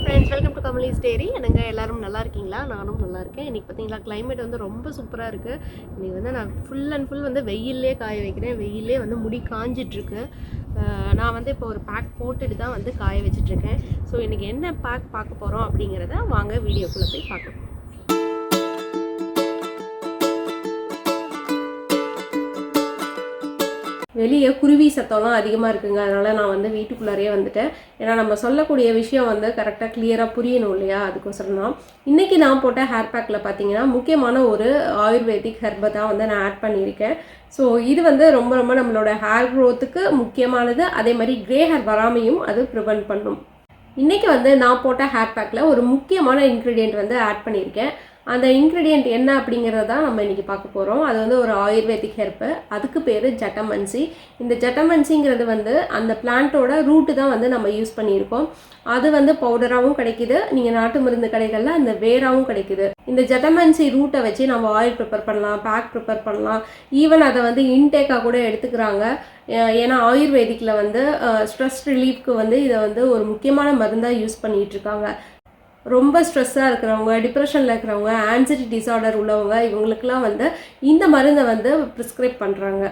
friends, welcome to KamalisDiary. என்னங்க எல்லாரும் நல்லா இருக்கீங்களா? நானும் நல்லா இருக்கேன். இன்னைக்கு பாத்தீங்களா climate வந்து ரொம்ப சூப்பரா இருக்கு. இன்னைக்கு வந்து நான் full and full வந்து வெயில்லே காய வைக்கிறேன். வெயில்லே வந்து முடி காஞ்சிட்டு இருக்கு. நான் வந்து இப்போ ஒரு பேக் போட்டுட்டு தான் வந்து காய வச்சிட்டு இருக்கேன். சோ இன்னைக்கு என்ன பேக் பார்க்க போறோம் அப்படிங்கறத வாங்க வீடியோக்குள்ள போய் பார்க்கலாம். வெளியே குருவி சத்தம்லாம் அதிகமாக இருக்குங்க. அதனால் நான் வந்து வீட்டுக்குள்ளாரையே வந்துட்டேன். ஏன்னா நம்ம சொல்லக்கூடிய விஷயம் வந்து கரெக்டாக கிளியராக புரியணும் இல்லையா, அதுக்கோசரம் தான். இன்றைக்கி நான் போட்ட ஹேர் பேக்கில் பார்த்தீங்கன்னா முக்கியமான ஒரு ஆயுர்வேதிக் ஹெர்பை தான் வந்து நான் ஆட் பண்ணியிருக்கேன். ஸோ இது வந்து ரொம்ப ரொம்ப நம்மளோட ஹேர் க்ரோத்துக்கு முக்கியமானது. அதே மாதிரி க்ரே ஹேர் வராமையும் அது ப்ரிவென்ட் பண்ணும். இன்றைக்கி வந்து நான் போட்ட ஹேர் பேக்கில் ஒரு முக்கியமான இன்க்ரீடியண்ட் வந்து ஆட் பண்ணியிருக்கேன். அந்த இன்க்ரீடியண்ட் என்ன அப்படிங்கிறத தான் நம்ம இன்றைக்கி பார்க்க போகிறோம். அது வந்து ஒரு ஆயுர்வேதிக் ஹெர்பு. அதுக்கு பேர் ஜட்டமன்சி. இந்த ஜட்டமன்சிங்கிறது வந்து அந்த பிளான்ட்டோட ரூட்டு தான் வந்து நம்ம யூஸ் பண்ணியிருக்கோம். அது வந்து பவுடராகவும் கிடைக்குது, நீங்கள் நாட்டு மருந்து கடைகளில் அந்த வேராகவும் கிடைக்குது. இந்த ஜட்டமன்சி ரூட்டை வச்சு நம்ம ஆயில் ப்ரிப்பேர் பண்ணலாம், பேக் ப்ரிப்பேர் பண்ணலாம், ஈவன் அதை வந்து இன்டேக்காக கூட எடுத்துக்கிறாங்க. ஏன்னா ஆயுர்வேதிக்கில் வந்து ஸ்ட்ரெஸ் ரிலீஃப்க்கு வந்து இதை வந்து ஒரு முக்கியமான மருந்தாக யூஸ் பண்ணிகிட்ருக்காங்க. ரொம்ப ஸ்ட்ரெஸ்ஸாக இருக்கிறவங்க, டிப்ரெஷனில் இருக்கிறவங்க, ஆன்சைட்டி டிஸார்டர் உள்ளவங்க, இவங்களுக்கெல்லாம் வந்து இந்த மருந்தை வந்து ப்ரிஸ்கிரைப் பண்ணுறாங்க.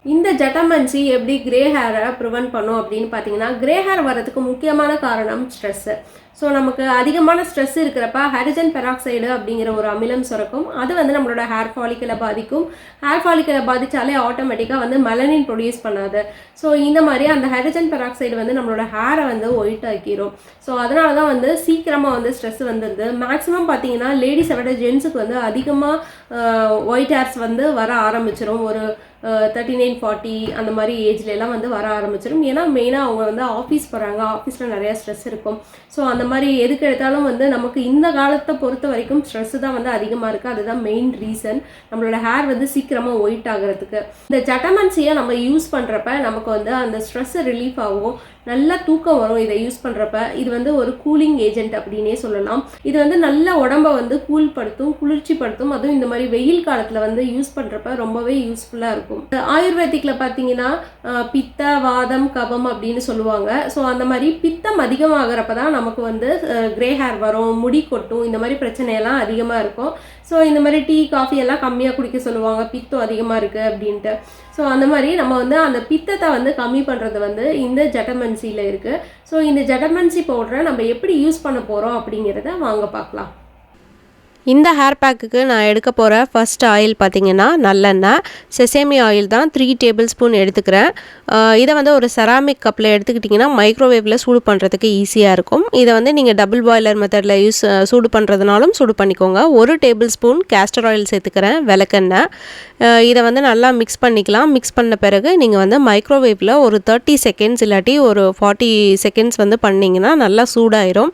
இந்த ஜட்டமன்சி எப்படி க்ரே ஹேரை ப்ரிவென்ட் பண்ணும் அப்படின்னு பார்த்தீங்கன்னா, க்ரே ஹேர் வரதுக்கு முக்கியமான காரணம் ஸ்ட்ரெஸ்ஸு. ஸோ நமக்கு அதிகமான ஸ்ட்ரெஸ் இருக்கிறப்ப ஹைட்ரஜன் பெராக்சைடு அப்படிங்கிற ஒரு அமிலம் சுரக்கும். அது வந்து நம்மளோட ஹேர் ஃபாலிக்கலை பாதிக்கும். ஹேர் ஃபாலிக்கலை பாதித்தாலே ஆட்டோமேட்டிக்காக வந்து மெலனின் ப்ரொடியூஸ் பண்ணாது. ஸோ இந்த மாதிரி அந்த ஹைட்ரஜன் பெராக்சைடு வந்து நம்மளோட ஹேரை வந்து ஒயிட் ஆக்கிரும். ஸோ அதனால தான் வந்து சீக்கிரமாக வந்து ஸ்ட்ரெஸ் வந்துடுது. மேக்ஸிமம் பார்த்தீங்கன்னா லேடிஸை விட ஜென்ஸுக்கு வந்து அதிகமாக ஒயிட் ஹேர்ஸ் வந்து வர ஆரம்பிச்சிடும். ஒரு 39-40 அந்த மாதிரி ஏஜ்லலாம் வந்து வர ஆரம்பிச்சிடும். ஏன்னா மெயினாக அவங்க வந்து ஆஃபீஸ் போகிறாங்க, ஆஃபீஸில் நிறையா ஸ்ட்ரெஸ் இருக்கும். ஸோ அந்த மாதிரி எதுக்கு எடுத்தாலும் வந்து நமக்கு இந்த காலத்தை பொறுத்த வரைக்கும் ஸ்ட்ரெஸ்ஸு தான் வந்து அதிகமாக இருக்குது. அதுதான் மெயின் ரீசன் நம்மளோட ஹேர் வந்து சீக்கிரமாக ஒயிட் ஆகிறதுக்கு. இந்த ஜட்டமன்சியை நம்ம யூஸ் பண்ணுறப்ப நமக்கு வந்து அந்த ஸ்ட்ரெஸ்ஸு ரிலீஃப் ஆகும், நல்லா தூக்கம் வரும். இதை யூஸ் பண்ணுறப்ப இது வந்து ஒரு கூலிங் ஏஜென்ட் அப்படின்னே சொல்லலாம். இது வந்து நல்ல உடம்பை வந்து கூல்படுத்தும், குளிர்ச்சிப்படுத்தும். அதுவும் இந்த மாதிரி வெயில் காலத்தில் வந்து யூஸ் பண்ணுறப்ப ரொம்பவே யூஸ்ஃபுல்லாக இருக்கும். ஆயுர்வேதிக்கில் பார்த்தீங்கன்னா பித்த, வாதம், கபம் அப்படின்னு சொல்லுவாங்க. ஸோ அந்த மாதிரி பித்தம் அதிகமாகிறப்ப தான் நமக்கு வந்து க்ரே ஹேர் வரும், முடி கொட்டும், இந்த மாதிரி பிரச்சனையெல்லாம் அதிகமாக இருக்கும். ஸோ இந்த மாதிரி டீ, காஃபி எல்லாம் கம்மியாக குடிக்க சொல்லுவாங்க, பித்தம் அதிகமாக இருக்குது அப்படின்ட்டு. ஸோ அந்த மாதிரி நம்ம வந்து அந்த பித்தத்தை வந்து கம்மி பண்ணுறது வந்து இந்த ஜட்டமன்சியில் இருக்குது. ஸோ இந்த ஜட்டமன்சி பவுடரை நம்ம எப்படி யூஸ் பண்ண போகிறோம் அப்படிங்கிறத வாங்க பார்க்கலாம். இந்த ஹேர் பேக்குக்கு நான் எடுக்க போகிற ஃபர்ஸ்ட் ஆயில் பார்த்திங்கன்னா நல்லெண்ணெய். செசேமி ஆயில் தான் 3 டேபிள் ஸ்பூன் எடுத்துக்கிறேன். இதை வந்து ஒரு செராமிக் கப்பில் எடுத்துக்கிட்டிங்கன்னா மைக்ரோவேவில் சூடு பண்ணுறதுக்கு ஈஸியாக இருக்கும். இதை வந்து நீங்கள் டபுள் பாய்லர் மெத்தடில் சூடு பண்ணுறதுனாலும் சூடு பண்ணிக்கோங்க. 1 டேபிள் ஸ்பூன் கேஸ்டர் ஆயில் சேர்த்துக்கிறேன், விளக்கெண்ணெய். இதை வந்து நல்லா மிக்ஸ் பண்ணிக்கலாம். மிக்ஸ் பண்ண பிறகு நீங்கள் வந்து மைக்ரோவேவில் ஒரு 30 செகண்ட்ஸ் இல்லாட்டி ஒரு 40 செகண்ட்ஸ் வந்து பண்ணிங்கன்னா நல்லா சூடாயிரும்.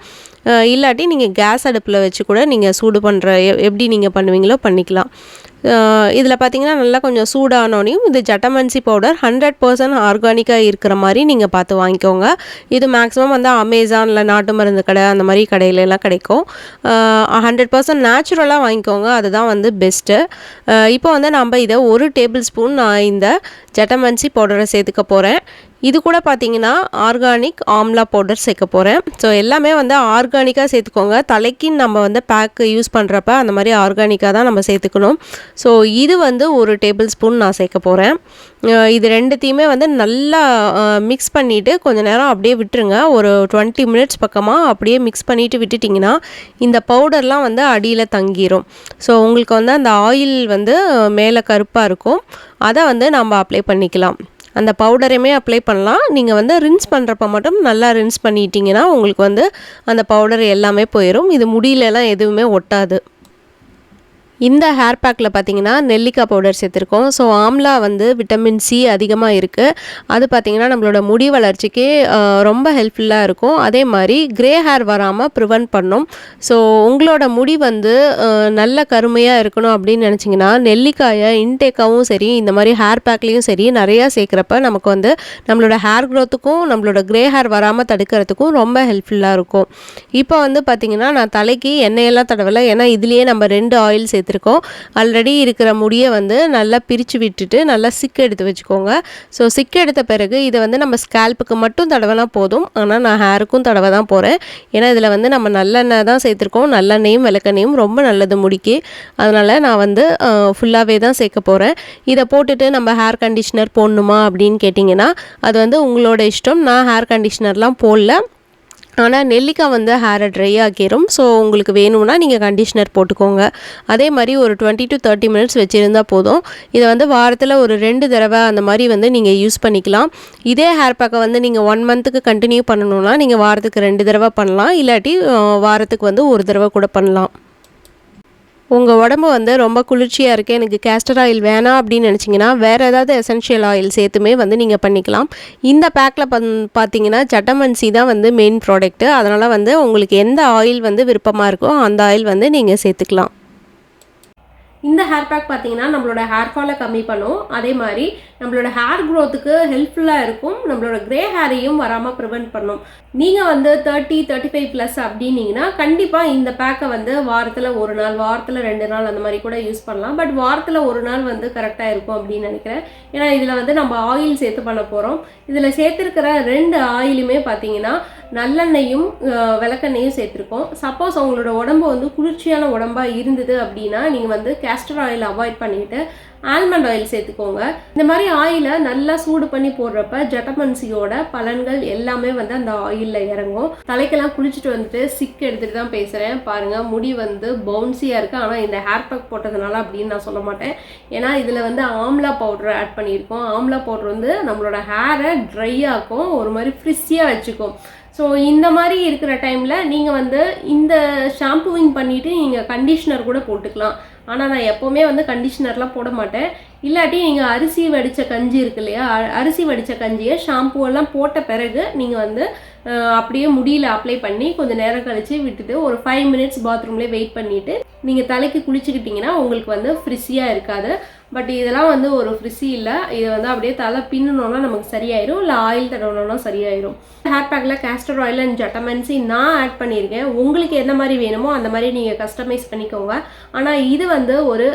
இல்லாட்டி நீங்கள் கேஸ் அடுப்பில் வச்சு கூட நீங்கள் சூடு பண்ணுற எப்படி நீங்கள் பண்ணுவீங்களோ பண்ணிக்கலாம். இதில் பார்த்தீங்கன்னா நல்லா கொஞ்சம் சூடானோனையும் இது ஜட்டமன்சி பவுடர் 100% ஆர்கானிக்காக இருக்கிற மாதிரி நீங்கள் பார்த்து வாங்கிக்கோங்க. இது மேக்ஸிமம் வந்து அமேசானில் நாட்டு மருந்து கடை அந்த மாதிரி கடையிலலாம் கிடைக்கும். 100% நேச்சுரலாக வாங்கிக்கோங்க, அதுதான் வந்து பெஸ்ட்டு. இப்போ வந்து நம்ம இதை 1 டேபிள் ஸ்பூன் நான் இந்த ஜட்டமன்சி பவுடரை சேர்த்துக்க போகிறேன். இது கூட பார்த்தீங்கன்னா ஆர்கானிக் ஆம்லா பவுடர் சேர்க்க போகிறேன். ஸோ எல்லாமே வந்து ஆர்கானிக்காக சேர்த்துக்கோங்க. தலைக்கு நம்ம வந்து பேக்கு யூஸ் பண்ணுறப்ப அந்த மாதிரி ஆர்கானிக்காக தான் நம்ம சேர்த்துக்கணும். ஸோ இது வந்து 1 டேபிள் ஸ்பூன் நான் சேர்க்க போகிறேன். இது ரெண்டுத்தையுமே வந்து நல்லா மிக்ஸ் பண்ணிவிட்டு கொஞ்சம் நேரம் அப்படியே விட்டுருங்க. ஒரு 20 மினிட்ஸ் பக்கமாக அப்படியே மிக்ஸ் பண்ணிவிட்டு விட்டுட்டிங்கன்னா இந்த பவுடர்லாம் வந்து அடியில் தங்கிரும். ஸோ உங்களுக்கு வந்து அந்த ஆயில் வந்து மேலே கருப்பாக இருக்கும், அதை வந்து நம்ம அப்ளை பண்ணிக்கலாம். அந்த பவுடரையுமே அப்ளை பண்ணலாம். நீங்கள் வந்து ரின்ஸ் பண்ணுறப்ப மட்டும் நல்லா ரின்ஸ் பண்ணிட்டீங்கன்னா உங்களுக்கு வந்து அந்த பவுடர் எல்லாமே போயிடும். இது முடியலலாம் எதுவுமே ஒட்டாது. இந்த ஹேர் பேக்கில் பார்த்தீங்கன்னா நெல்லிக்காய் பவுடர் சேர்த்துருக்கோம். ஸோ ஆம்லா வந்து விட்டமின் சி அதிகமாக இருக்குது. அது பார்த்திங்கன்னா நம்மளோட முடி வளர்ச்சிக்கு ரொம்ப ஹெல்ப்ஃபுல்லாக இருக்கும். அதே மாதிரி க்ரே ஹேர் வராமல் ப்ரிவென்ட் பண்ணும். ஸோ உங்களோட முடி வந்து நல்ல கருமையாக இருக்கணும் அப்படின்னு நினச்சிங்கன்னா நெல்லிக்காயை இன்டேக்காகவும் சரி, இந்த மாதிரி ஹேர் பேக்லேயும் சரி நிறையா சேர்க்குறப்ப நமக்கு வந்து நம்மளோட ஹேர் க்ரோத்துக்கும் நம்மளோட க்ரே ஹேர் வராமல் தடுக்கிறதுக்கும் ரொம்ப ஹெல்ப்ஃபுல்லாக இருக்கும். இப்போ வந்து பார்த்திங்கன்னா நான் தலைக்கு எண்ணெயெல்லாம் தடவலை, ஏன்னா இதுலேயே நம்ம 2 ஆயில் சேர்த்து சேர்த்துருக்கோம். ஆல்ரெடி இருக்கிற முடியை வந்து நல்லா பிரித்து விட்டுட்டு நல்லா சிக்கு எடுத்து வச்சுக்கோங்க. ஸோ சிக்கு எடுத்த பிறகு இதை வந்து நம்ம ஸ்கேல்ப்புக்கு மட்டும் தடவைனா போதும். ஆனால் நான் ஹேருக்கும் தடவை தான் போகிறேன். ஏன்னா இதில் வந்து நம்ம நல்லெண்ணெய் தான் சேர்த்துருக்கோம். நல்லெண்ணெயும் விளக்கெண்ணையும் ரொம்ப நல்லது முடிக்கு. அதனால் நான் வந்து ஃபுல்லாகவே தான் சேர்க்க போகிறேன். இதை போட்டுட்டு நம்ம ஹேர் கண்டிஷ்னர் போடணுமா அப்படின்னு கேட்டிங்கன்னா அது வந்து உங்களோட இஷ்டம். நான் ஹேர் கண்டிஷ்னர்லாம் போடல. ஆனால் நெல்லிக்காய் வந்து ஹேரை ட்ரை ஆக்கிரும். ஸோ உங்களுக்கு வேணும்னா நீங்கள் கண்டிஷ்னர் போட்டுக்கோங்க. அதே மாதிரி ஒரு 20 to 30 மினிட்ஸ் வச்சுருந்தால் போதும். இதை வந்து வாரத்தில் ஒரு 2 தடவை அந்த மாதிரி வந்து நீங்கள் யூஸ் பண்ணிக்கலாம். இதே ஹேர் பேக்கை வந்து நீங்கள் 1 மந்த்துக்கு கண்டினியூ பண்ணணுன்னா நீங்கள் வாரத்துக்கு 2 தடவை பண்ணலாம். இல்லாட்டி வாரத்துக்கு வந்து 1 தடவை கூட பண்ணலாம். உங்கள் உடம்பு வந்து ரொம்ப குளிர்ச்சியாக இருக்குது, எனக்கு கேஸ்டர் ஆயில் வேணாம் அப்படின்னு நினச்சிங்கன்னா வேறு ஏதாவது எசென்ஷியல் ஆயில் சேர்த்துமே வந்து நீங்கள் பண்ணிக்கலாம். இந்த பேக்கில் பார்த்தீங்கன்னா ஜட்டமன்சி தான் வந்து மெயின் ப்ராடக்ட்டு. அதனால் வந்து உங்களுக்கு எந்த ஆயில் வந்து விருப்பமாக இருக்கோ அந்த ஆயில் வந்து நீங்கள் சேர்த்துக்கலாம். இந்த ஹேர் பேக் பார்த்தீங்கன்னா நம்மளோட ஹேர் ஃபாலை கம்மி பண்ணும். அதே மாதிரி நம்மளோட ஹேர் க்ரோத்துக்கு ஹெல்ப்ஃபுல்லாக இருக்கும். நம்மளோட க்ரே ஹேரையும் வராமல் ப்ரிவெண்ட் பண்ணும். நீங்கள் வந்து 30-35+ அப்படின்னீங்கன்னா கண்டிப்பாக இந்த பேக்கை வந்து வாரத்தில் 1 நாள், வாரத்தில் 2 நாள் அந்த மாதிரி கூட யூஸ் பண்ணலாம். பட் வாரத்தில் 1 நாள் வந்து கரெக்டாக இருக்கும் அப்படின்னு நினைக்கிறேன். ஏன்னா இதில் வந்து நம்ம ஆயில் சேர்த்து பண்ண போகிறோம். இதில் சேர்த்துருக்கிற 2 ஆயிலுமே பார்த்தீங்கன்னா நல்லெண்ணெயும் விளக்கெண்ணையும் சேர்த்துருக்கோம். சப்போஸ் அவங்களோட உடம்பு வந்து குளிர்ச்சியான உடம்பாக இருந்தது அப்படின்னா நீங்கள் வந்து கேஸ்டர் ஆயில் அவாய்ட் பண்ணிவிட்டு ஆல்மண்ட் ஆயில் சேர்த்துக்கோங்க. இந்த மாதிரி ஆயிலை நல்லா சூடு பண்ணி போடுறப்ப ஜட்டமன்சியோட பலன்கள் எல்லாமே வந்து அந்த ஆயிலில் இறங்கும். தலைக்கெல்லாம் குளிச்சுட்டு வந்துட்டு சிக்கு எடுத்துகிட்டு தான் பேசுகிறேன். பாருங்கள் முடி வந்து பவுன்சியாக இருக்குது. ஆனால் இந்த ஹேர் பேக் போட்டதுனால அப்படின்னு நான் சொல்ல மாட்டேன். ஏன்னா இதில் வந்து ஆம்லா பவுடர் ஆட் பண்ணியிருக்கோம். ஆம்லா பவுடர் வந்து நம்மளோட ஹேரை ட்ரை ஆக்கும், ஒரு மாதிரி ஃப்ரிஸ்ஸியாக வச்சுக்கும். ஸோ இந்த மாதிரி இருக்கிற டைமில் நீங்கள் வந்து இந்த ஷாம்புவிங் பண்ணிவிட்டு நீங்கள் கண்டிஷ்னர் கூட போட்டுக்கலாம். ஆனால் நான் எப்போவுமே வந்து கண்டிஷ்னர்லாம் போட மாட்டேன். இல்லாட்டி நீங்கள் அரிசி வடித்த கஞ்சி இருக்கு இல்லையா, அரிசி வடித்த கஞ்சியை ஷாம்புவெல்லாம் போட்ட பிறகு நீங்கள் வந்து அப்படியே முடியில் அப்ளை பண்ணி கொஞ்சம் நேரம் கழித்து விட்டுட்டு ஒரு 5 மினிட்ஸ் பாத்ரூம்லேயே வெயிட் பண்ணிவிட்டு நீங்கள் தலைக்கு குளிச்சுக்கிட்டிங்கன்னா உங்களுக்கு வந்து ஃப்ரிஸியாக இருக்காது. பட் இதெல்லாம் வந்து ஒரு ஃப்ரிஸி இல்லை. இதை வந்து அப்படியே தலை பின்னணுன்னா நமக்கு சரியாயிரும், இல்லை ஆயில் தடவணுன்னா சரியாயிரும். ஹேர் பேக்கில் கேஸ்டர் ஆயில் அண்ட் ஜட்டமன்சி நான் ஆட் பண்ணியிருக்கேன். உங்களுக்கு எந்த மாதிரி வேணுமோ அந்த மாதிரி நீங்கள் கஸ்டமைஸ் பண்ணிக்கோங்க. ஆனால் இது வந்து ஒரு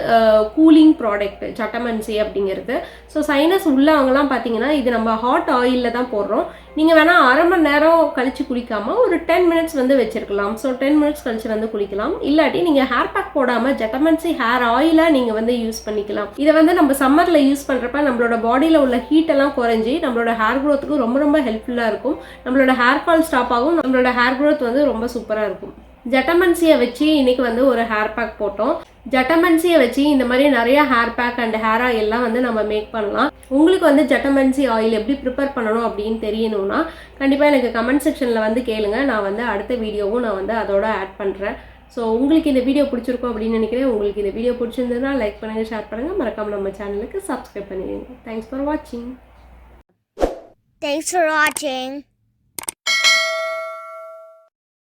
கூலிங் ப்ராடக்ட் ஜட்டமன்சி அப்படிங்கிறது. ஸோ சைனஸ் உள்ளவங்கலாம் பார்த்தீங்கன்னா இது நம்ம ஹாட் ஆயிலில் தான் போடுறோம். நீங்கள் வேணால் அரை மணி நேரம் கழித்து குளிக்காமல் ஒரு 10 மினிட்ஸ் வந்து வச்சுருக்கலாம். ஸோ 10 மினிட்ஸ் கழிச்சு வந்து குளிக்கலாம். இல்லாட்டி நீங்கள் ஹேர் பேக் போடாமல் ஜட்டமன்சி ஹேர் ஆயிலாக நீங்கள் வந்து யூஸ் பண்ணிக்கலாம். இதை வந்து நம்ம சம்மரில் யூஸ் பண்ணுறப்ப நம்மளோட பாடியில் உள்ள ஹீட்டெல்லாம் குறைஞ்சி நம்மளோட ஹேர் க்ரோத்துக்கு ரொம்ப ரொம்ப ஹெல்ப்ஃபுல்லாக இருக்கும். நம்மளோட ஹேர் ஃபால் ஸ்டாப் ஆகும். நம்மளோட ஹேர் க்ரோத் வந்து ரொம்ப சூப்பராக இருக்கும். ஜட்டமன்சியை வச்சு இன்றைக்கி வந்து ஒரு ஹேர் பேக் போட்டோம். ஜட்டமன்சியை வச்சு இந்த மாதிரி நிறைய ஹேர் பேக் அண்ட் ஹேர் ஆயிலெலாம் வந்து நம்ம மேக் பண்ணலாம். உங்களுக்கு வந்து ஜட்டமன்சி ஆயில் எப்படி ப்ரிப்பேர் பண்ணணும் அப்படின்னு தெரியணும்னா கண்டிப்பாக எனக்கு கமெண்ட் செக்ஷனில் வந்து கேளுங்க. நான் வந்து அடுத்த வீடியோவும் நான் வந்து அதோட ஆட் பண்ணுறேன். ஸோ உங்களுக்கு இந்த வீடியோ பிடிச்சிருக்கும் அப்படின்னு நினைக்கிறேன். உங்களுக்கு இந்த வீடியோ பிடிச்சிருந்ததுன்னா லைக் பண்ணுங்கள், ஷேர் பண்ணுங்கள், மறக்காமல் நம்ம சேனலுக்கு சப்ஸ்கிரைப் பண்ணிடுங்க. தேங்க்ஸ் ஃபார் வாட்சிங்.